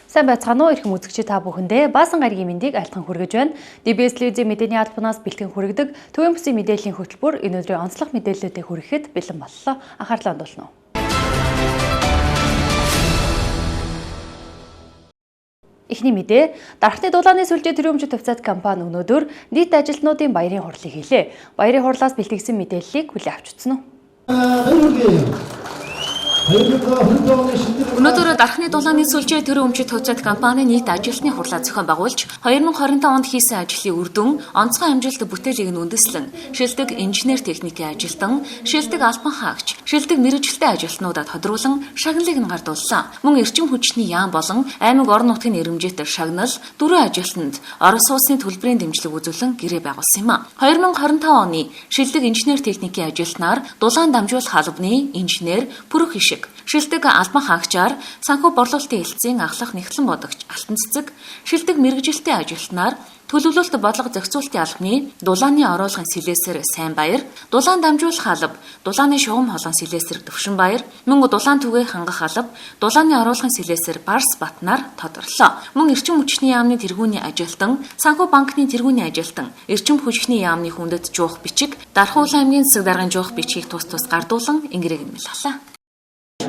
Сайн байцгаана уу эрхэм үзэгчид та бүхэндээ баасан гаригийн мэндийг айлтхан хүргэж байна. DBS телевизийн мэдээний албанаас бэлтгэн хүргэдэг төвийн бүсийн мэдээллийн хөтөлбөр энэ өдрийн онцлог мэдээллүүдийг хүргэхэд бэлэн боллоо. Анхаарлаа хандуулна уу. Эхний мэдээ, дархны дулааны сүлжээ төрөмжид хувьцаат компани өнөөдөр нийт ажилтнуудын баярын хурлыг хийлээ. Баярын хурлаас бэлтгэсэн мэдээллийг хүлээн авч үзсэн үү? Өнөөдөр дархны дулааны сүлжээ төрөмжид хувьцаат компани нийт ажилтны хурлаа зохион байгуулж 2025 онд хийсэн ажлын үр дүн, онцгой амжилт бүтээлийг нь үндэслэн шилдэг инженер техникийн ажилтан, шилдэг албан хаагч, шилдэг мэргэжилтэй ажилтнуудад тодруулан шагналыг нь гардуулсан. Мөн эрчим хүчний яам болон аймаг орон нутгийн нэрэмжит шагнал 4 ажилтнанд Орос улсын төлбөрийн дэмжлэг үзүүлэн гэрээ байгуулсан юм а. 2025 оны шилдэг инженер техникийн ажилтнаар дулаан дамжуулах албаны инженер Пүрх Ишиг, шилдэг албан хаагчаар санхүү борлуулалтын хэлтсийн ахлах нэгтлэн бодогч Алтан Цэцэг, шилдэг мэргэжилтэй ажилтнаар төлөвлөлт бодлого зохицуулалтын албаны дулааны оруулгын сэлэсэр Сайнбаяр, дулаан дамжуулах алба, дулааны шугам холон сэлэсэр Төвшинбаяр, мөн дулаан түгээ хангах алба, дулааны оруулгын сэлэсэр Барс Батнаар тодорлоо. Мөн эрчим хүчний яамны тэргүүний ажилтан, санхүү банкны тэргүүний ажилтан, эрчим хүчний яамны хүндэт жуух бичиг, Дархан аймгийн засаг даргын жуух бичгийг тус гардуулан ингэрэг нэмэлхлээ.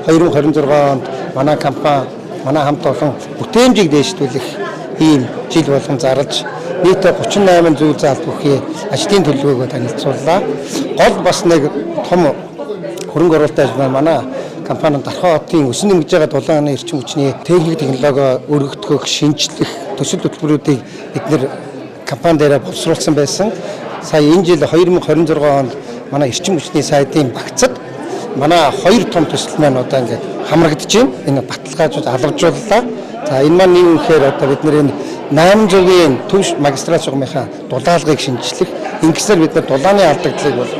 2026 онд манай компани манай хамт олон бүтээмжийг дэвшүүлэх ийм жил болгон зарлж нийт 38 зүйл заалт бүхий ажлын төлөвлөгөөгөө танилцууллаа. Гол бас нэг том хөрөнгө оруулалтын ажил манай компани Дархан хотын өсөн нэмж байгаа дулааны эрчим хүчний техник технологи өргөгдөх, шинжлэх төсөл хөтөлбөрүүдийг бид нэр компани дээр боловсруулсан байсан. Сая энэ жил 2026 онд манай эрчим хүчний сайдын багцад манай 2 том төсөл маань одоо ингээд хамрагдаж байна. Энэ баталгаажуулж алгажууллаа. За энэ маань юу гэхээр одоо бид нэр энэ 800-ийн төвш магистрат шугамынхаа дулаалгыг шинжлэх. Ингэсээр бид нар дулааны алдагдлыг бол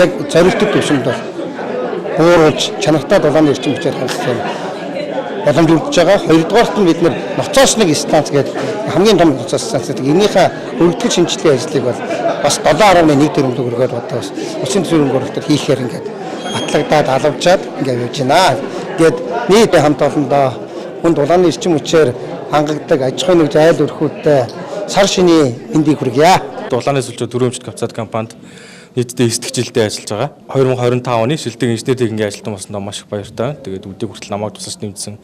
яг зорилттой төвшөнд бол бууруулж чанартай дулааны эрчим хүчээр хангах юм боломж өгч байгаа. Хоёрдугаарт нь бид нар ноцоос нэг станц гэдэг хамгийн том ноцоос станц гэдэг энийхээ өргөдгөл шинжилгээ ажлыг бол бас 7.1 тэрбум төгрөгөөр одоо бас улсын төсвийн хөрөлтөд хийхээр ингээд батлагдаад алавчаад ингээд явж байна. Тэгэд нийт хамт олондоо хүн дулааны эрчим хүчээр хангагддаг аж ахуйн нэгж айл өрхүүдтэй сар шинийн мэндийг хүргье. Дулааны сүлжээ төрөмжид хувьцаат компанид нийтдээ 9 дэх жилдээ ажиллаж байгаа. 2025 оны шилдэг инженер техникийн ажилтан болсондоо маш их баяртай. Тэгээд өдөө хүртэл намайг тусаж нэмсэн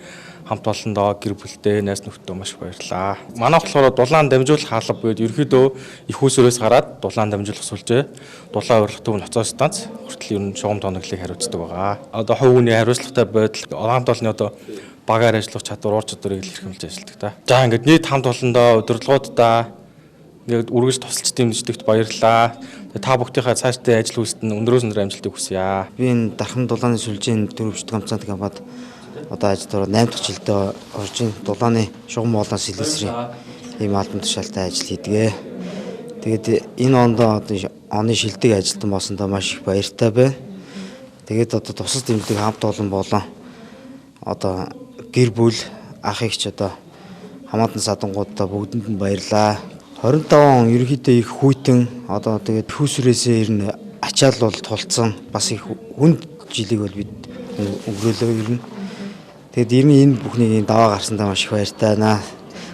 хамт олондоо гэр бүлтэй, найз нөхдөд маш их баярлалаа. Манайх болохоор дулаан дамжуулах алба гэдэг ерөөдөө их усөрөөс гараад дулаан дамжуулах сүлжээ, дулаан урилга төв ноцоос станц хүртэл ер нь шугам тооноглыг хариуцдаг байгаа. Одоо хувь хүний хариуцлагатай байдал, хамт олонны одоо багаар ажиллах чадвар, уур чадварыг илэрхийлж ажилладаг та. За ингээд нийт хамт олондоо удирдлагуудаа ингээд үргэлж тусалж дэмждэгт баярлалаа. Та бүхнийхээ цаашдын ажил үйлсэд нь өндрөөс өндөр амжилтыг хүсье. Би энэ Дархан дулааны сүлжээний төрөвчд компанид одоо ажиллаж 8 дахь жилдээ орж ин дулааны шугам болон сэлэсрийн ийм албан тушаалтай ажил хийдэг. Тэгээд энэ ондоо оны шилдэг ажилтан болсондоо маш их баяртай байна. Тэгээд одоо тусал дэмжлэг хамт олон болон одоо гэр бүл ах эгч одоо хамаатан садангуудаа бүгдэнд нь баярлаа. 25 он ерөнхийдөө их хүйтэн одоо тэгээд хүүсрээсээ ирнэ ачаал бол тулцсан бас их хүнд жилиг бол бид өнгөрөөлөө ирнэ. Тэгэд энэ бүхнийг даваа гарсандаа маш их баяртай байна.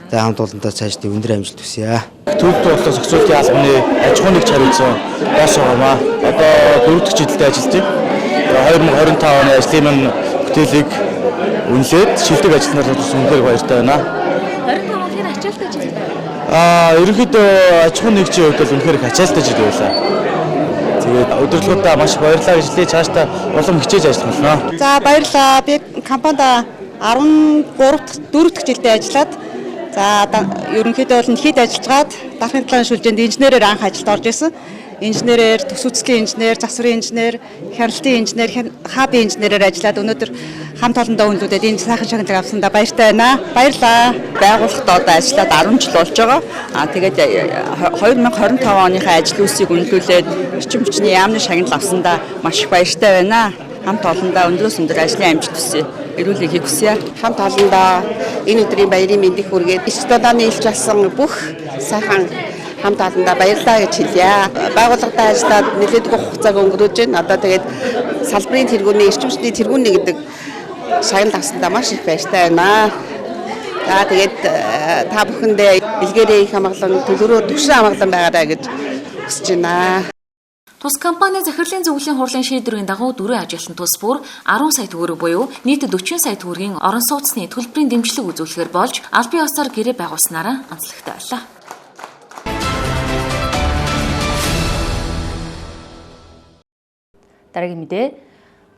Тэгээд хамт олонтой цаашдын өндөр амжилт хүсье. Төлөвлөлт бодлого зохицуулалтын албаны аж ахуйн нэгж хариуцсан бос байгаа. Одоо 4 дахь жилдээ ажиллаж байна. 2025 оны ажлын маань бүтээлийг үнэлээд шилдэг ажилтнаар туссан үнээр баяртай байна. 25 он хэр ачаалттай жил байна. Ерөнхийдөө аж ахуйн нэгжийн хувьд бол үнэхээр их ачаалттай жил байлаа. Тэгээд удирдлагуудаа маш их баярлалаа гэж хэлээ. Цаашдаа улам хичээж ажиллах болно. За баярлалаа. Би компанид 4 дахь жилдээ ажиллаад ерөнхийдөө бол хэд ажиллагаад Дархан дулааны сүлжээнд инженерээр анх ажилд орж исэн. Инженерээр, төс үзлийн инженер, засварын инженер, хяналтын инженер, хабын инженерээр ажиллаад өнөөдөр хамт олондоо хүнлүүдэд энэ сайхан шагналыг авсандаа баяртай байна. Баярлалаа. Байгууллагад одоо ажиллаад 10 жил болж байгаа. Тэгээд 2025 оныхаа ажил үйлсийг үнэлүүлээд эрчим хүчний яамны шагнал авсандаа маш их баяртай байна. Хамт олондоо өндрөөс өндөр ажлын амжилт хүсье. Эрүүлэг хийх хүсье. Хамт олондоо энэ өдрийн баярын мэндийг хүргээд эцэг дулааны илж болсон бүх сайхан хамт олондоо баярлалаа гэж хэлье. Байгууллагатай ажиллаад нэлээдгүй хугацааг өнгөрөөж байна. Одоо тэгээд салбарын тэргүүний эрчим хүчний тэргүүний гэдэг шагнал авсандаа маш их баяртай байна. За тэгээд та бүхэндээ илгээрээ их амгалан төлөвлөрөө төвшин амгалан байгаарай гэж хүсэж байна. Тус компани захирлын зөвлөлийн хурлын шийдвэрийн дагуу 4 ажилтны тус бүр 10 сая төгрөг буюу нийт 40 сая төгрөгийн орон сууцны төлбөрийн дэмжлэг үзүүлэхээр болж аль бие усаар гэрээ байгуулснараа онцлогтой байлаа. Дараагийн мэдээ.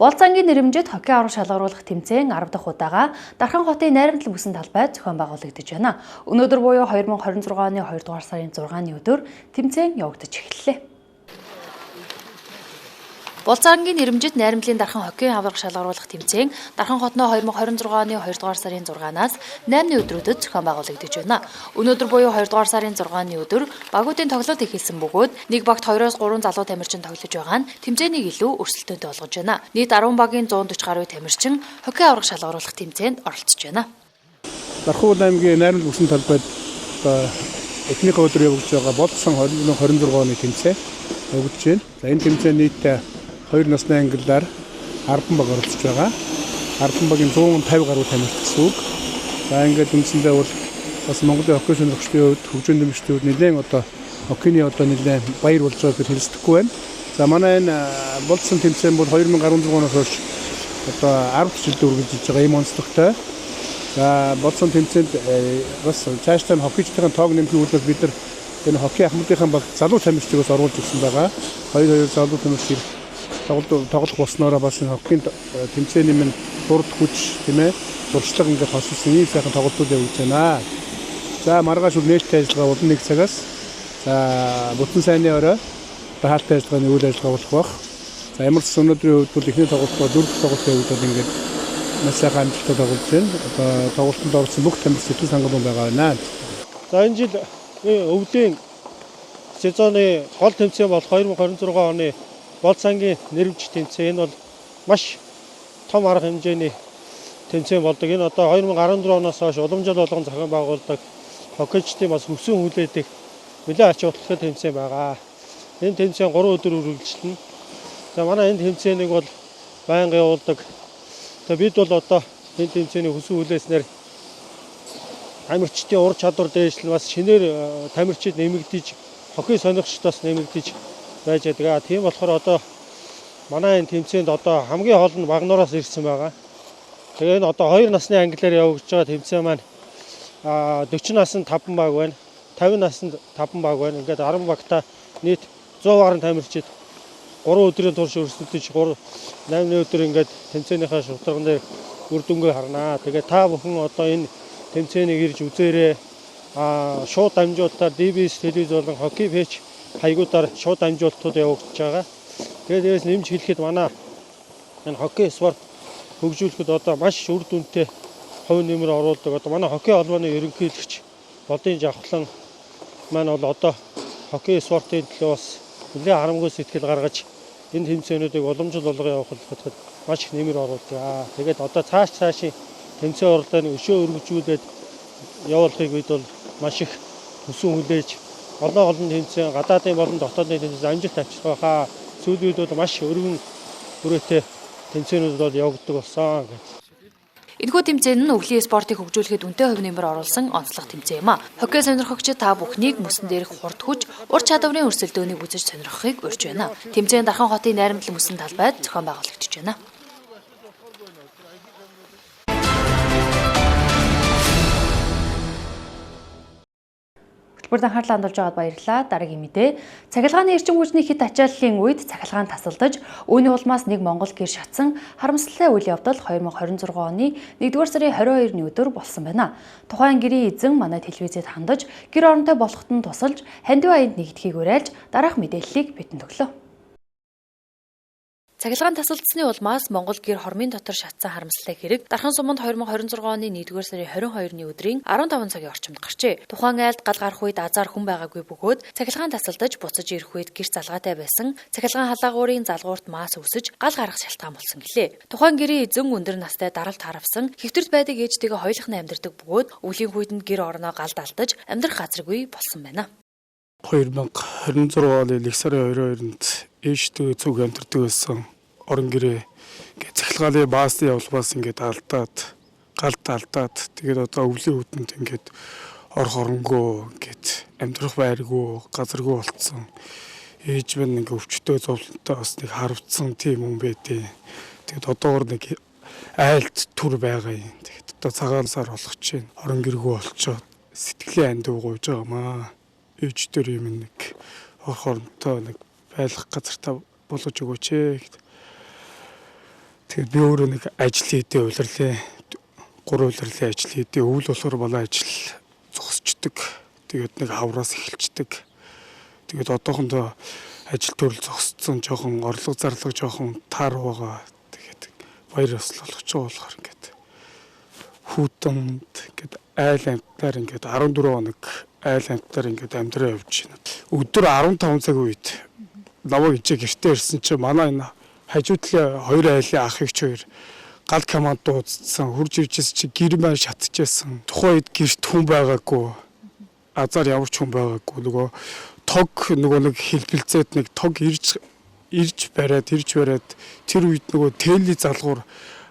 Болцангийн нэрэмжит хоккей аврах шалгаруулах тэмцээн 10 дахь удаага Дархан хотын найрамдал бүсэн талбайд зохион байгуулагдаж байна. Өнөөдөр буюу 2026 оны 2 дугаар сарын 6-ны өдөр тэмцээн явагдаж эхэллээ. Болцангийн нэрэмжит найрамдлын Дархан хоккей аврах шалгаруулах тэмцээн Дархан хотноо 2026 оны 2 дугаар сарын 6-наас 8-ны өдрүүдэд зохион байгуулагдаж байна. Өнөөдөр буюу 2 дугаар сарын 6-ны өдөр багуудын тоглолт эхэлсэн бөгөөд нэг багт 2-3 залуу тамирчин тоглож байгаа нь тэмцээнийг илүү өрсөлдөөнтэй болгож байна. Нийт 10 багийн 140 гаруй тамирчин хоккей аврах шалгаруулах тэмцээнд оролцож байна. Дархан аймгийн найрамдал бүсэн талбайд эхний өдөр явагдаж байгаа болцсон 2026 оны тэмцээн явагдаж байна. За энэ тэмцээн нийтдээ 2 насны ангиллаар 10 баг оролцож байгаа. 10 багийн 150 гаруй тамирчин гэсэн үг. За ингээд үндсэндээ бол бас Монголын хоккей сонирхчдын хувьд хөгжүүн дэмжлэгчдийн хувьд нэлээд одоо хоккейний одоо нэлээд баяр болж байгааг хэлцдэхгүй байна. За манай энэ болцсон тэмцээн бол 2016 оноос хойш одоо 10 жилд үргэлжилж байгаа юм онцлогтой. За болцсон тэмцээнд бас цаашдаа хоккейчдын тоог нэмэх үйлдэл бид нар энэ хоккей ахмадынхаа баг залуу тамирчдыг бас оруулж ирсэн байгаа. 2 залуу тамирчид тоглох болсноороо бас энэ хоккейн тэмцээний минь дурд хүч тийм ээ дуршлаг ингээд хосолсон ийм сайхан тоглолтууд явагдаж байна. За маргааш нээлттэй ажиллагаа улам 1 цагаас за бүтэн сайнны орой хаалттай ажиллагааны үйл ажиллагаа болох бах. За ямар ч өнөөдрийн хувьд бол эхний тоглолтоо 4 тоглолт явагдаад ингээд маш сайхан амжилттай тоглож байна. Одоо тоглолтод орсон бүх тамирчин сэтгэл сангалуун байгаа байна. За энэ жил өвлийн сезоны гол тэмцээн бол 2026 оны Болцангийн нэрвж тэмцээн. Энэ бол маш том арга хэмжээний тэмцээн болдог. Энэ одоо 2014 оноос хойш уламжлал болгон зохион байгуулдаг хоккейчдын бас өсвөн хүлээдэг нэлээд ач холбогдолтой тэмцээн байгаа. Энэ тэмцээн 3 өдөр үргэлжилнэ. За манай энэ тэмцээнийг бол байнга явуулдаг. Тэгээ бид бол одоо энэ тэмцээний өсвөн хүлээснээр тамирчдын ур чадвар дээшлэн бас шинээр тамирчид нэмэгдэж хоккей сонирхчдоос нэмэгдэж байж байгаа. Тийм болохоор одоо манай энэ тэмцээнд одоо хамгийн гол нь багнуураас ирсэн байгаа. Тэгээ энэ одоо 2 насны англиар явагдаж байгаа тэмцээн маань 40 наснд 5 баг байна. 50 наснд 5 баг байна. Ингээд 10 багтаа нийт 100 гаруй тамирчид 3 өдрийн турш өрсөлдөж 8-ны өдөр ингээд тэмцээнийхээ шударган дээр үр дүнгээ харнаа. Тэгээ та бүхэн одоо энэ тэмцээнийг ирж үзээрэй. Шууд дамжуулалтаар DBS телевиз болон хоккей пэйж хаягуудаар шууд дамжуулалтууд явагдаж байгаа. Тэгээд дээрээс нэмж хэлэхэд манай энэ хоккей спорт хөгжүүлэхэд одоо маш үр дүнтэй хувь нэмэр оруулдаг. Одоо манай хоккей холбооны ерөнхийлөгч Болын Жавхлан маань бол одоо хоккей спортын төлөө бас нэлээд харамгүй сэтгэл гаргаж энэ тэмцээнүүдийг уламжлал болгон явуулахад маш их нэмэр оруулдаг. Тэгээд одоо цаашийн тэмцээн уралдааны өшөө өргөжүүлээд явуулахыг бид бол маш их хүсэн хүлээж олон тэмцээн гадаадын болон дотоодын тэмцээн амжилт авчрах хаа сүүлийн үед бол маш өргөн хүрээтэй тэмцээнүүд бол явагддаг болсон гэж. Энэхүү тэмцээн нь өвлийн спортыг хөгжүүлэхэд үнэтэй хувь нэмэр оруулсан онцлог тэмцээн юм а. Хоккей сонирхогчид та бүхнийг мөсөн дээрх хурд хүч, ур чадварын өрсөлдөөнийг үзэж сонирхохыг урьж байна. Тэмцээн Дархан хотын найрамдал мөсөн талбайд зохион байгуулагдаж байна. Бүрд анхаарлаа хандуулж байгаад баярлалаа. Дараагийн мэдээ. Цахилгааны эрчим хүчний хит ачааллын үед цахилгаан тасалдаж, үүний улмаас нэг Монгол гэр шатсан харамсалтай үйл явдал 2026 оны 1-р сарын 22-ны өдөр болсон байна. Тухайн гэрийн эзэн манай телевизэд хандаж, гэр оронтой болоход нь тусалж, хандив аянд нэгдэхийг уриалж, дараах мэдээллийг бидэнд өглөө. Цахилгаан тасалдсны улмаас Монгол гэр хормын дотор шатсан харамсалтай хэрэг Дархан суманд 2026 оны 1-р сарын 22-ны өдрийн 15 цагийн орчимд гарчээ. Тухайн айлд гал гарах үед азар хүн байгаагүй бөгөөд цахилгаан тасалдаж буцаж ирэх үед гэрт залгаатай байсан цахилгаан халаагуурын залгуурт маас үсэж гал гарах шалтгаан болсон гэлээ. Тухайн гэрийн эзэн өндөр настай даралт харавсан хэвтэрт байдаг ээжтэйгээ хоёулахны амьдардаг бөгөөд өвлийн хүйдэнд гэр орноо галд алдаж амьдрах газаргүй болсон байна. 2026 оны 1 сарын 22-нд ээжтэй зүг амьдардаг байсан орон гэрээ цахилгааны баасны явуулмаас ингээд алдаад галд алдаад тэгээд одоо өвлийн үүдэнд ингээд орох оронгоо ингээд амьдрах байргүй газаргүй болцсон. Ээж минь ингээд өвчтөө зовлонтой бас нэг харавцсан тийм хүн байдیں۔ Тэгээд одоогор нэг айлт түр байгаа юм. Тэгээд одоо цагаан сар болох чинь орон гэргүй болчоод сэтгэлийн анд угууж байгаамаа. Ээж дээр юм нэг орох оронтой нэг байлах газартаа болгож өгөөч ээ. Тэгээд би өөрөө нэг ажил хийдээ улирлээ. 3 улирлын ажил хийдээ. Өвөл болохоор болоо ажил зогсчдөг. Тэгээд нэг хавраас эхэлцдэг. Тэгээд одоохондоо ажил төрөл зогсцсон жоохон орлого зарлага жоохон таар байгаа. Тэгээд баяр ёслол болгож байгаа болохоор ингээд хүүтэнд ингээд айл амтаар ингээд 14 хоног айл амтаар ингээд амьдраа явж байна. Өдөр 15 цаг үед намайг ичээ гэртээ ирсэн чинь манай энэ хажуудлын 2 айлын ах эгч 2 гал команд дуудсан хурж иржсэн чи гэр маань шатчихсан. Тухайн үед гэрт хүн байгаагүй. Азар ямар ч хүн байгаагүй. Нөгөө тог нөгөө нэг хэлбэлцээд нэг тог ирж бариад тэр үед нөгөө тээлийн залгуур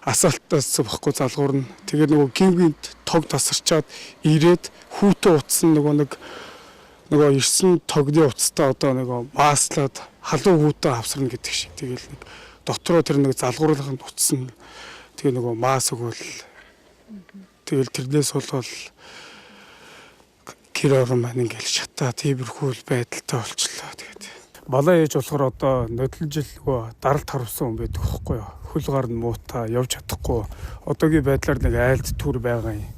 асфальтаас бохгүй залгуур нь тэгээ нөгөө гингэнд тог тасарчаад ирээд хүүтэ утсан нөгөө ирсэн тогны уцтай одоо нөгөө бааслаад халуун хүүтэ авсарна гэдэг шиг тэгээл нэг дотроо тэр нэг залгуурлахын утсан тэгээ нөгөө маас өгвөл тэгэл тэрнээс болвол гэр орон маань ингээл шатаа тиймэрхүүл байдалтай болчлоо. Тэгээд балаа ээж болохоор одоо нодлон жил даралт харвсан хүн байдаг байхгүй юу? Хөл гар нь муутай явж чадахгүй. Одоогийн байдлаар нэг айлд түр байгаа юм.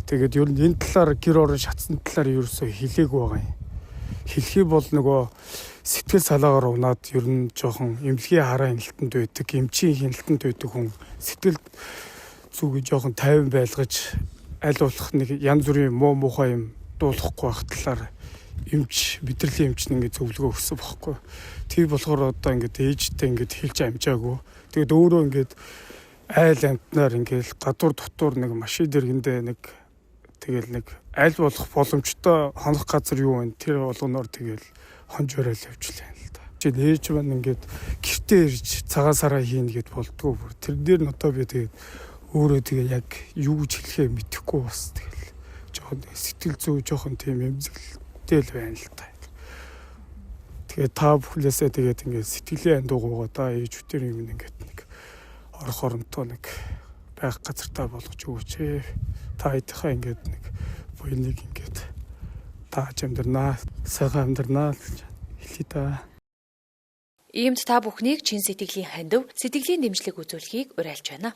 Тэгээд ер нь энэ талаар гэр орон шатсан талаар ерөөсөө хэлээгүй байгаа юм. Хэлхий бол нөгөө сэтгэл салаагаар унаад ер нь жоохон эмнэлгийн хараа хяналтанд байдаг, эмчийн хяналтанд байдаг хүн сэтгэл зүгээ жоохон тайван байлгаж аль болох нэг янз бүрийн муу муухай юм дуулахгүй байх талаар эмч мэдрэлийн эмч нэг зөвлөгөө өгсөн байхгүй. Тэр болохоор одоо ингээд ээжтэй ингээд хэлж амжаагүй. Тэгээд өөрөө ингээд айл амтнаар ингээд гадуур дотуур нэг машин дэргэндээ нэг тэгэл нэг аль болох боломжтой хонох газар юу вэ? Тэр болгоноор тэгэл хонж барайл явжлаа юм л да. Чи ээж маань ингээд гэртээ ирж цагаан сараа хийн гэд болдгоо бүр. Тэр дээр нь одоо би тэгээд өөрөө тэгээ яг юу гэж хэлэхээ мэдэхгүй бас тэгэл жоохон сэтгэл зүй жоохон тийм эмзэглэлтэй л байна л та. Тэгээ та бүхлээсээ тэгээд ингээд сэтгэлийн андуугаа да ээжүүдээр юм ингээд нэг орох оронтой нэг байх газартаа болгож өгөөч ээ. Та хэдийнхаа ингээд нэг буйныг ингээд тааж амьдрнаа, сайхан амьдрнаа гэж хэлье да. Иймд та бүхнийг чин сэтгэлийн хандив, сэтгэлийн дэмжлэг үзүүлэхийг уриалж байна.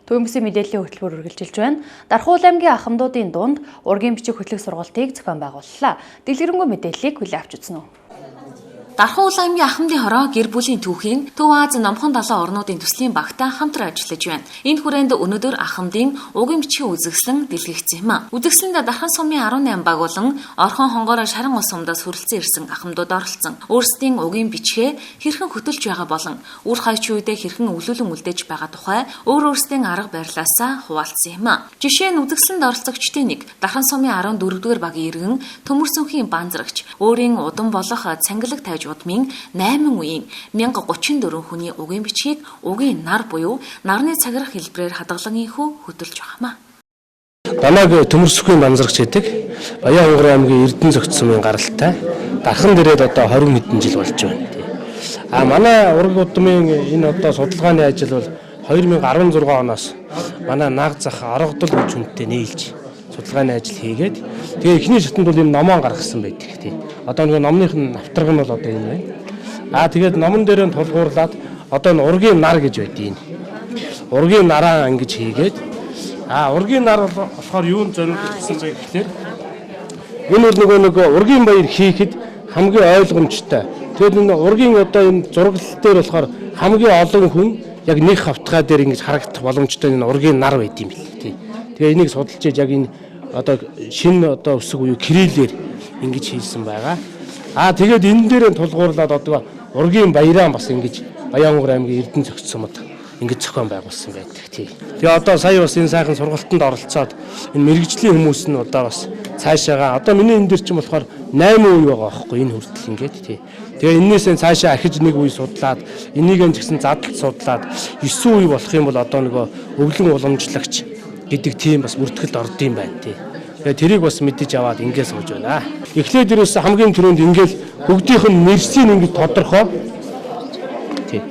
Төвөмбөсийн мэдээллийн хөтөлбөр үргэлжилж байна. Дархуул аймгийн ахмадуудын дунд ургийн бичиг хөтлөх сургалтыг зохион байгууллаа. Дэлгэрэнгүй мэдээллийг хүлээн авч үзнэ үү? Дархуул аймгийн ахмадын хороо гэр бүлийн түүхийн Төв Аз номхон далайн орнуудын төслийн багтаа хамтран ажиллаж байна. Энэ хүрээнд өнөөдөр ахмадын угийн бичгийн үзэсгэлэн дэлгэгдсэн юм. Үзэсгэлэнд Дархан сумын 18 баг болон Орхон хонгороо Шаран ус сумдаас хүрэлцэн ирсэн ахмадууд оролцсон. Өөрсдийн угийн бичгээ хэрхэн хөтөлж байгаа болон үр хавч үедээ хэрхэн өвлүүлэн үлдээж байгаа тухай өөрсдийн арга барилаасаа хуваалцсан юм. Жишээ нь үзэсгэлэнд оролцогчдын нэг Дархан сумын 14-р багийн иргэн Төмөрсөнхийн банзрагч өөрийн удам болох цангилаг тавьж удмын 8 үеийн 1034 хүний угийн бичгийг угийн нар буюу нарны цаграх хэлбэрээр хадгалан ийхүү хөтөлж байгаамаа. Намайг Төмөрсөхийн банзрагч гэдэг. Баян Хунгар аймгийн Эрдэнэ зөгц сумын гаралтай. Дархан дээрээ одоо 20 хэдэн жил болж байна. Манай ураг удмын энэ одоо судалгааны ажил бол 2016 оноос манай наг зах аргадал гэж хүнтэй нийлж судалгааны ажил хийгээд тэгээ эхний шатанд бол юм номон гаргасан байдаг тийм. Одоо нэг номных нь авторг нь бол одоо энэ байна. Тэгээд номон дээр нь тулгуурлаад одоо энэ ургийн нар гэж байдیں۔ Ургийн нараа ингэж хийгээд ургийн нар болохоор юунд зориулсан бэ гэхээр энэ нэг ургийн баяр хийхэд хамгийн ойлгомжтой. Тэгээд энэ ургийн одоо энэ зураглал дээр болохоор хамгийн олон хүн яг нэг хавтгай дээр ингэж харагдах боломжтой энэ ургийн нар байд юм бэл тий. Тэгээ энийг судалж яг энэ одоо шинэ одоо өсөг буюу кириллээр ингэж хийсэн байгаа. Тэгээд энэ дээр нь тулгуурлаад одоо ургийн баяраа бас ингэж Баян Хунгар аймгийн Эрдэнэ зөгц сумд ингэж зохион байгуулсан байдаг. Тий. Тэгээ одоо сая бас энэ сайхан сургалтанд оролцоод энэ мэрэгжлийн хүмүүс нь одоо бас цаашаага одоо миний энэ дэр чинь болохоор 8 үе байгаа байхгүй энэ хүртэл ингээд тий. Тэгээ энээсээ цаашаа ахиж нэг үе судлаад энийг нь ч гэсэн задлалт судлаад 9 үе болох юм бол одоо нөгөө өвлөн уламжлагч гэдэг тийм бас бүртгэлд ордсон байна тий. Тэгээ тэрийг бас мэдэж аваад ингээд сууж байна. Эхлээд дээрээс хамгийн түрүүнд ингээд бүгдийнх нь нэрсийг ингээд тодорхой тий.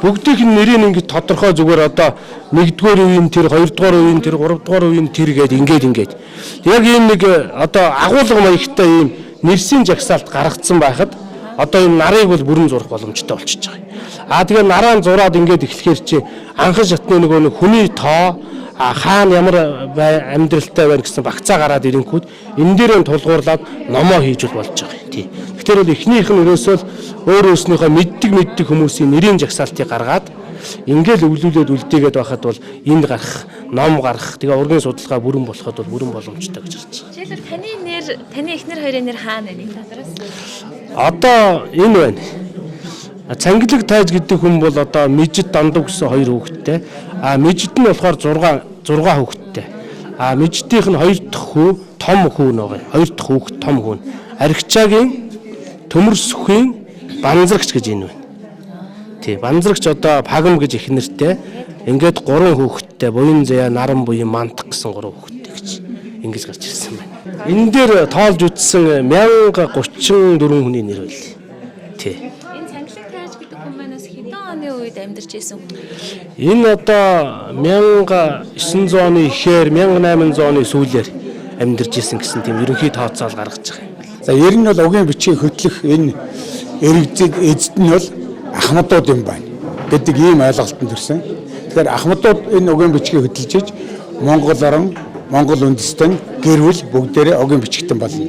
Бүгдийнх нь нэрийг ингээд тодорхой зүгээр одоо 1-р үеийн тэр 2-р үеийн тэр 3-р үеийн тэр гээд ингээд яг ийм нэг одоо агуулга маягтай ийм нэрсийн жагсаалт гаргацсан байхад одоо энэ нарыг бол бүрэн зурах боломжтой болчихж байгаа. Тэгээ нараа зураад ингээд эхлэхээр чи анхан шатны нөгөө хүний тоо хаана ямар амьдралтай байна гэсэн багцаа гараад ирэнгүүт энэ дээрээ тулгуурлаад номоо хийж болж байгаа. Тий. Тэгэхээр бол эхнийх нь өрөөсөө өөр өөрснийхөө мэддэг хүмүүсийн нэрийн жагсаалтыг гаргаад ингээл өвлүүлээд үлдээгээд байхад бол энд гарах, ном гарах, тэгээ ургийн судалгаа бүрэн болоход бол бүрэн боломжтой гэж харж байна. Жишээлбэл таны эхнэр хоёрын нэр хаана вэ? Тодороос. Одоо энэ байна. Цангалаг тайж гэдэг хүн бол одоо Мэжид Дандав гэсэн 2 хүүхэдтэй. Мэжид нь болохоор 6 хүүхэдтэй. Мэжидийнх нь 2 дахь хүү том хүү нөгөө 2 дахь хүүхэд том хүү. Архичаагийн төмөрсөхийн банзрагч гэж энэ байна. Тий, банзрагч одоо Пагам гэж их нэртэй. Ингээд 3 хүүхэдтэй, буян заяа, наран буян, мантах гэсэн 3 хүүхэдтэй гэж ингэж гарч ирсэн байна. Энэ дээр тоолж үтсэн 1034 хүний нэр байл. Тий. Энэ цангалаг тайж гэдэг хүн манаас хэдэн оны үед амьдарч ирсэн хүн? Энэ одоо 1900 оны ихээр 1800 оны сүүлээр амьдарч ирсэн гэсэн тийм ерөнхий тооцоол гаргаж байгаа юм. За ер нь бол угийн бичгийн хөтлөх энэ эргэзэг эзэд нь бол ахмадууд юм байна гэдэг ийм ойлголтод төрсэн. Тэгэхээр ахмадууд энэ угийн бичгийг хөтлөж иж Монгол орон, Монгол үндэстэн гэр бүл бүгдээрээ угийн бичгтэн болно.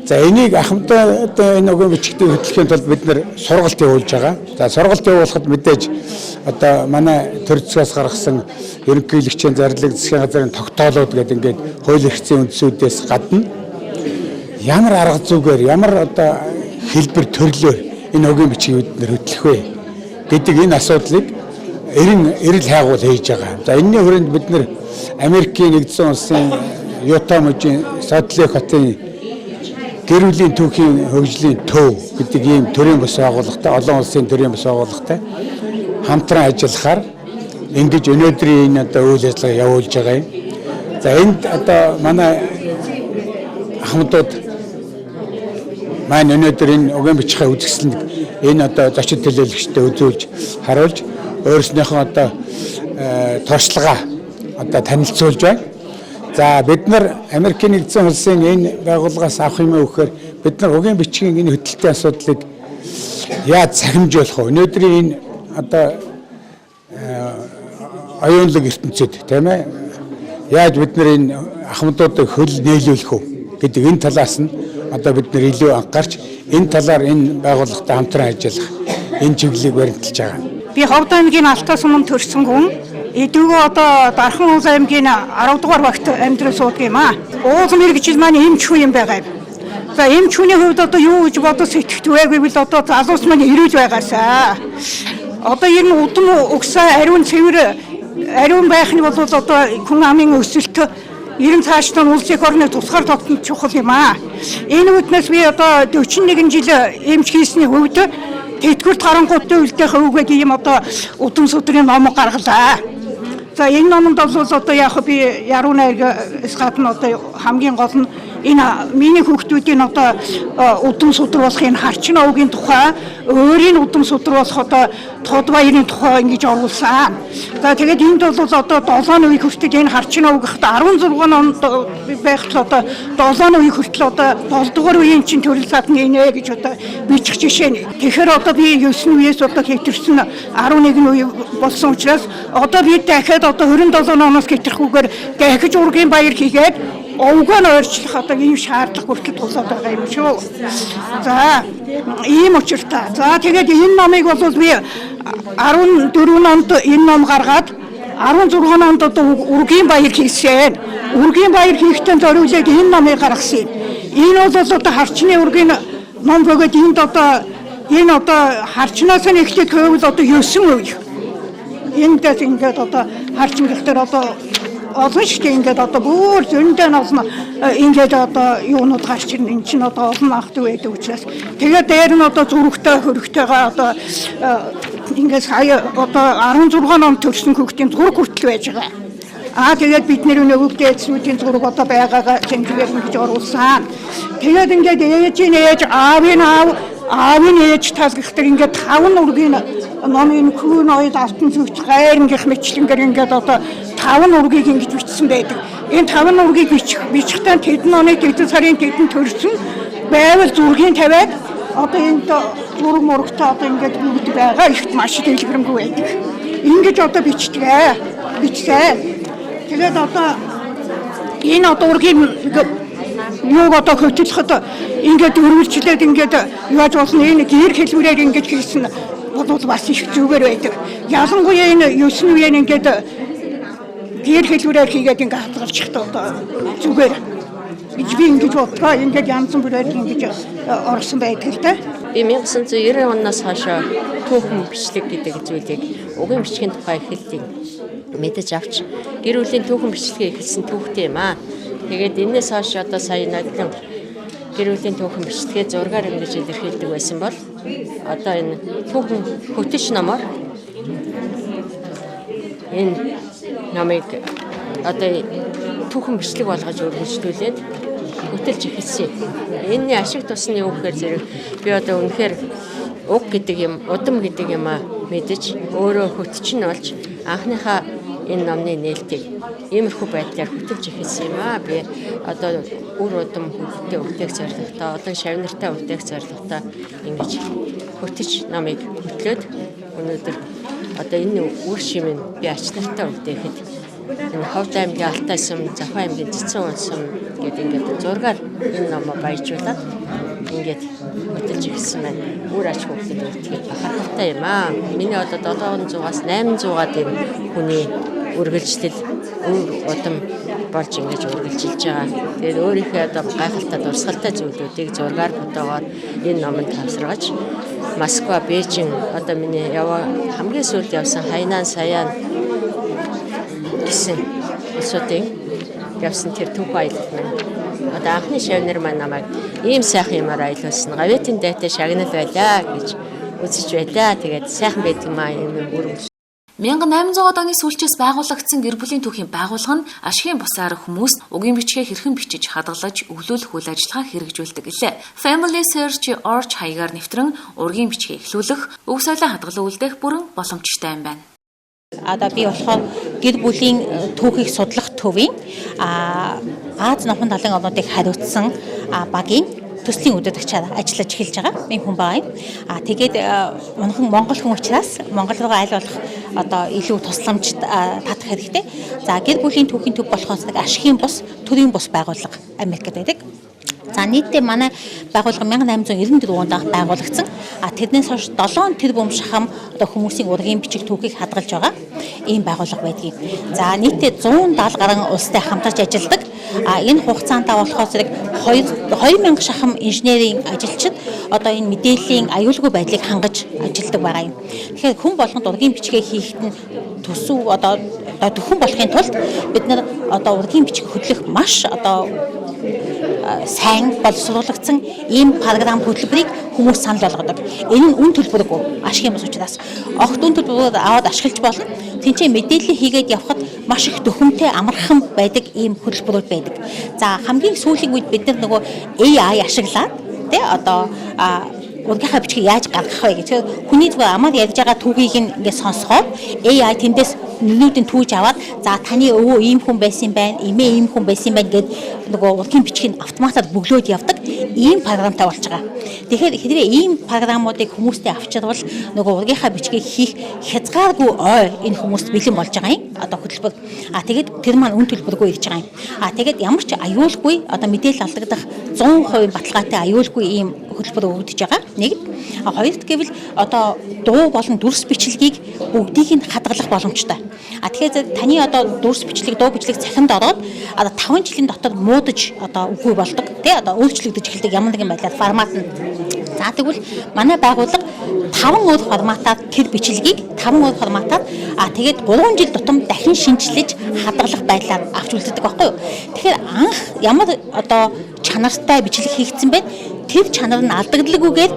За энийг ахмадууд энэ угийн бичгийг хөтлөхийн тулд бид нэр сургалт явуулж байгаа. За сургалт явуулахад мэдээж одоо манай төр засгаас гаргасан ерөнхийлөгчийн зарлаг засгийн газрын тогтоолууд гэдэг ингээд хууль эрхцээ үндсүүдээс гадна ямар арга зүгээр, ямар одоо хэлбэр төрлөөр энэ угийн бичгийг бид нэр хөтлөх вэ гэдэг энэ асуудлыг эрэл хайгуул хийж байгаа. За энэний хүрээнд бид нэр Америкийн нэгдсэн улсын Юта мужийн Содлик хотын гэр бүлийн түүхийн хөгжлийн төв гэдэг ийм төрийн бас байгууллагатай, олон улсын төрийн бас байгууллагатай хамтран ажиллахаар ингэж өнөөдрийн энэ одоо үйл ажиллагаа явуулж байгаа юм. За энд одоо манай ахмадууд маань өнөөдөр энэ угийн бичгийн үзэсгэлэнт энэ одоо зочид төлөөлөгчдөд үзүүлж харуулж өөрснийхөө одоо туршлагаа одоо танилцуулж байна. За бид нар Америкийн нэгдсэн улсын энэ байгууллагаас авах юм өгөхөөр бид нар угийн бичгийн энэ хөтөлбөрийн асуудлыг яаж цахимжуулах вэ? Өнөөдрийн энэ одоо оюунлаг ертөнцид тийм ээ яаж бид нар энэ ахмадуудыг хөл нээлүүлэх вэ гэдэг энэ талаас нь одоо бид нэр илүү анхаарч энэ талаар энэ байгууллагатай хамтран ажиллах энэ чиглэлийг баримталж байгаа. Би Ховд аймгийн Алтай суманд төрсэн хүн. Эдгөө одоо Дархан улс аймгийн 10 дугаар багт амьдрал суудаг юм аа. Уулын мэрэгжил маань эмч хүн юм байгаа юм. За эмч хүний хувьд одоо юу гэж бодож сэтгэвтэй гэвэл одоо залуус маань ирүүл байгаасаа. Одоо ер нь удам өгсөө ариун цэвэр ариун байх нь бол одоо хүн амын өсөлт ерөн цаашдаа улс их орны тусгаар тогтмол чухал юм аа. Энэ үднээс би одоо 41 жил эмч хийсний хувьд тэтгэврт харангуйтай үлдэх өвгөд ийм одоо удам сүдрийн ном гаргалаа. За энэ номонд бол одоо яг би яруу найргаас гадна одоо хамгийн гол нь энэ миний хүүхдүүдийн одоо удам судар болох энэ харчин овгийн тухай, өөрийн удам судар болох одоо тод баярын тухай ингэж оруулсан. За тэгээд энд бол одоо 7 үе хүртэл энэ харчин овгоход 16 онд байхад одоо 7 үе хүртэл одоо 7 дугаар үеийн чинь төрөл садан инэ гэж одоо бичих жишээ нь. Тэгэхээр одоо би 9 үеэс одоо хэтэрсэн 11 үе болсон учраас одоо би дахиад одоо 27 оноос хэтэрхүүгээр дахиж ургийн баяр хийгээд овгоо нойрчлох одоо ийм шаардлага бүртгэж тулаад байгаа юм шүү. За ийм учиртай. За тэгээд энэ номыг бол би 14 онд энэ ном гаргаад 16 онд одоо ургийн баяр хийсэн. Ургийн баяр хийхдээ зориулээд энэ номыг гаргасан. Энэ бол одоо харчны ургийн ном бөгөөд энд одоо Энэ одоо харчнаас нь эхлээд хөвөл одоо 9 үе. Эндээс ингээд одоо харчин гэхээр одоо олон шигтэй ингээд одоо бүр зөндөө носно ингээд одоо юунууд гарч ирнэ. Энд чинь одоо олон ахт байдаг учраас тэгээд дээр нь одоо зүрхтэй хөрөгтэйгээ одоо ингээд сая одоо 16 он төрсэн хүүхдийн зураг хүртэл байж байгаа. Тэгээд бид нэр нөгөөдөө эцнүүдийн зураг одоо байгаагаа тэмдэглэж ингэж оруулсан. Тэгээд ингээд ээж аавын ээж тал гэхдээ ингээд 5 нургийн номын хүүн ойд автан зүгт гайрангийнх мэтлэнгээр ингээд одоо 5 нургийг ингэж бичсэн байдаг. Энэ 5 нургийг бичихтэй тэдэн оны тэдэн сарын тэдэн төрсөн байвал зургийн тавиад одоо энэ зураг мурагтаа одоо ингээд бүгд байгаа ихт маш дэлгэрэнгүй байдаг. Ингэж одоо бичсэн. Тэгээд одоо энэ одоо ургийн юуг одоо хөтлөхөд ингээд өргөлжлээд ингээд яаж болно энэ гэр хэлбэрээр ингээд хийсэн бол бас их зүгээр байдаг. Ялангуяа энэ 9 үеийн ингээд гэр хэлбэрээр хийгээд ингээд хадгалчихдаг одоо зүгээр. Би ингэж бодлоо ингээд янз бүрээр ингэж орсон байдаг л да. Би 1990 оноос хойш түүхэн бичлэг гэдэг зүйлийг угийн бичгийн тухай эхэлдэг мэдэж авч гэр бүлийн түүхэн бичлэгээ эхэлсэн түүхтэй юм аа. Тэгээд энэс хойш одоо сая нодлон гэр бүлийн түүхэн бичлэгээ зургаар ингэж илэрхийлдэг байсан бол одоо энэ түүхэн хөтөч номоор энэ номыг одоо түүхэн бичлэг болгож үргэлжлүүлээд хөтөлж эхэлсэн. Энэний ашиг тусны юу гэхээр зэрэг би одоо үнэхээр уг гэдэг юм, удам гэдэг юм а мэдэж өөрөө хөтч нь болж анхныхаа энэ номны нээлтийг иймэрхүү байдлаар хөтөлж эхэлсэн юм аа. Би одоо үр удам хөлтэй үлдээх зорилготой, одоо шавнартай үлдээх зорилготой ингэж хөтөч номыг хөтлөөд өнөөдөр одоо энэ үр шимийн би ач нартай үлдээхэд энэ Ховд аймгийн Алтай сум, Завхан аймгийн Цэцэн сум гэдэг ингээд зургаар энэ номоо баяжуулаад ингээд хөтөлж эхэлсэн байна. Үр ач хөвгөд үлдэхэд бахархалтай юм аа. Миний одоо 700-аас 800-аад энэ хүний үргэлжлэл өөр удам болж ингэж үргэлжилж байгаа. Тэгээд өөрийнхөө одоо гайхалтай дурсгалтай зүйлүүдийг зургаар фотогоор энэ номонд тавсаргаж Москва, Бээжин одоо миний хамгийн сүүлд явсан Хайнан, Саяан гэсэн улсуудын явсан тэр түүх аялал маань одоо анхны шавнар маань намайг ийм сайхан юмар аялуулсан. Гавьяатын дайтай шагнал байлаа гэж үзэж байлаа. Тэгээд сайхан байдаг маа юм үргэлж 1800-аад оны сүүлчээс байгуулагдсан гэр бүлийн түүхийн байгууллага нь ашигын бусаар хүмүүст угийн бичгээ хэрхэн бичиж хадгалж өглөөлөх үйл ажиллагаа хэрэгжүүлдэг гэлээ. Family Search Org хаягаар нэвтрэн ургийн бичгээ эхлүүлэх, өв соёлын хадгалан үлдээх бүрэн боломжтой юм байна. Одоо би болохоор гэр бүлийн түүхийг судлах төвийн Аз номхон талын орнуудыг хариуцсан багийн төслийн үдирдэгчээр ажиллаж эхэлж байгаа юм хүн байгаа юм. Тэгээд манайхан Монгол хүн учраас Монгол руу аль болох одоо илүү тусламж татах хэрэгтэй. За гэр бүлийн түүхийн төв болохоос нэг ашигын бус, төрийн бус байгууллага Америкт байдаг. За нийтдээ манай байгууллага 1894 онд байгуулагдсан. Тэрнээс хойш 7 тэрбум шахам одоо хүмүүсийн ургийн бичиг түүхийг хадгалж байгаа ийм байгууллага байдгийг. За нийтдээ 170 гаруй улстай хамтарч ажилладаг. Энэ хугацаанд болохоор зэрэг 2000 шахам инженерийн ажилчид одоо энэ мэдээллийн аюулгүй байдлыг хангаж ажилладаг байгаа юм. Тэгэхээр хүн болгонд ургийн бичгээ хийхэд нь төсөв одоо төхөн болохын тулд бид нар одоо ургийн бичиг хөтлөх маш одоо сайн боловсруулагдсан ийм програм хөтөлбөрийг хүмүүс санал болгодог. Энэ нь үн төлбөргүй ашигын бус учраас огт үн төлбөрөөр аваад ашиглаж болно. Тинчээ мэдээлэл хийгээд явхад маш их дөхөмтэй амархан байдаг ийм хөтөлбөрүүд байдаг. За хамгийн сүүлийн үед бид нар нөгөө AI ашиглаад тий одоо ургийнхаа бичгийг яаж гаргах вэ гэж хүний зүгээр амар ярьж байгаа түүхийг ингээд сонсохоор AI тэндээс нүдийн түүж аваад за таны өвөө ийм хүн байсан байна, эмээ ийм хүн байсан байна гэд нөгөө ургийн бичгийг автоматар бөглөөд явдаг ийм програмтай болж байгаа. Тэгэхээр хэдийгээр ийм програмуудыг хүмүүстэй авчирвал нөгөө ургийнхаа бичгийг хийх хязгааргүй ой энэ хүмүүст бэлэн болж байгаа юм. Одоо хөтөлбөр. Тэгээд тэр маань үн төлбөргүй ирж байгаа юм. Тэгээд ямар ч аюулгүй одоо мэдээлэл алдагдах 100% баталгаатай аюулгүй ийм хөтөлбөр өгдөж байгаа. Нэг. Хоёрт гэвэл одоо дуу болон дүрс бичлэгийг бүгдийг нь хадгалах боломжтой. Тэгэхээр таны одоо дүрс бичлэг, дуу бичлэг цахинд ороод одоо 5 жилийн дотор муудаж одоо үгүй болдог. Тэ одоо өөрчлөгдөж эхэлдэг ямар нэгэн байдлаар формат нь. За Аа тэгвэл манай байгууллага 5 уул форматаар тэр бичлэгийг 5 уул форматаар тэгээд 3 жил тутам дахин шинжилж хадгалах байдлаар авч үлддэг байхгүй юу. Тэгэхээр анх ямар одоо чанартай бичлэг хийгдсэн бэ? Тэр чанар нь алдагдлаггүйгээр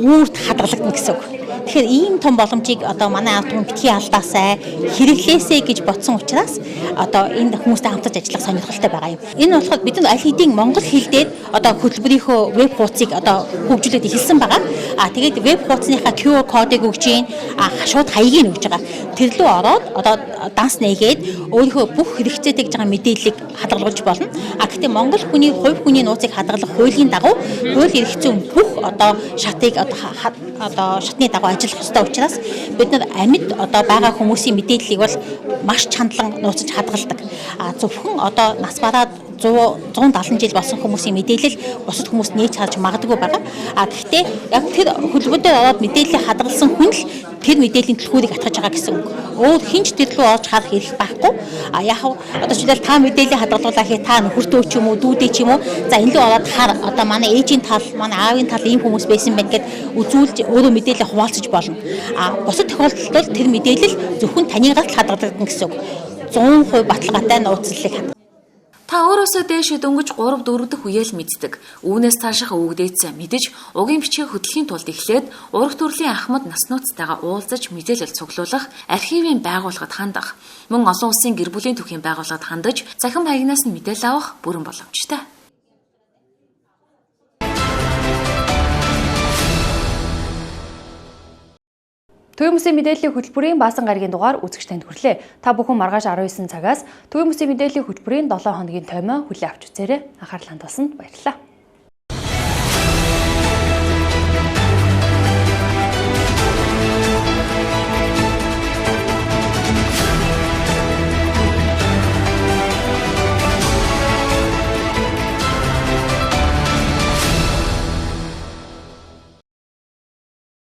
үүрт хадгалагдана гэсэн үг. Тэгэхээр ийм том боломжийг одоо манай ард түмэн битгий алдаасай хэрэглээсэй гэж бодсон учраас одоо энэ хүмүүстэй хамтарч ажиллах сонирхолтой байгаа юм. Энэ болохоор бидэнд аль хэдийн монгол хэл дээр одоо хөтөлбөрийнхөө веб хуудсыг одоо хөгжүүлээд эхэлсэн байгаа. Тэгээд веб хуудсныхаа QR кодыг өгж гин шууд хаягийг өгж байгаа. Тэр лөө ороод одоо данс нээгээд өөрийнхөө бүх хэрэгцээтэй гэж байгаа мэдээллийг хадгалуулж болно. Гэхдээ монгол хүний хувь хүний нууцыг хадгалах хуулийн дагуу хууль эрх зүйн бүх одоо шатыг одоо шатны дагуу ажиллах ёстой учраас бид нар амьд одоо байгаа хүмүүсийн мэдээллийг бол маш чандлан нууцж хадгалдаг. Зөвхөн одоо нас бараад 170 жил болсон хүмүүсийн мэдээлэл бусад хүмүүс нээж харж магадгүй байгаа. Гэхдээ яг тэр хөтөлбөрөөр ороод мэдээлэл хадгалсан хүн л тэр мэдээллийн түлхүүрийг атгаж байгаа гэсэн үг. Өөр хинч тэр рүү орж харах эрх байхгүй. Яг одоо жишээлбэл та мэдээлэл хадгалуулаа гэхэд та нөхөртөө ч юм уу, дүүдээ ч юм уу, за энэ рүү ороод хар одоо манай ээжийн тал, манай аавын тал ийм хүмүүс байсан байна гэд үзүүлж өөрөө мэдээлэл хуваалцаж болно. Бусад тохиолдолд бол тэр мэдээлэл зөвхөн танийгаас л хадгалагдана гэсэн үг. 100% баталгаатай нууцлалыг Та өөрөөсөө дээш дөнгөж 3-4 дахь үеэл мэддэг. Үүнээс цаашаа өгдөөцөө мэдэж, угийн бичгийг хөтлөхийн тулд эхлээд ураг төрлийн ахмад наснууцтайгаа уулзаж мэдээлэл цуглуулах, архивын байгууллагад хандах, мөн олон улсын гэр бүлийн түүхийн байгууллагад хандаж, цахим хаягнаас нь мэдээлэл авах бүрэн боломжтой. Төвийн Мөсийн мэдээллийн хөтөлбөрийн баасан гарагийн дугаар үзэгч танд хүрлээ. Та бүхэн маргааш 19 цагаас Төвийн Мөсийн мэдээллийн хөтөлбөрийн 7 хоногийн тоймоо хүлээн авч үзээрэй. Анхаарал хандуулсанд баярлалаа.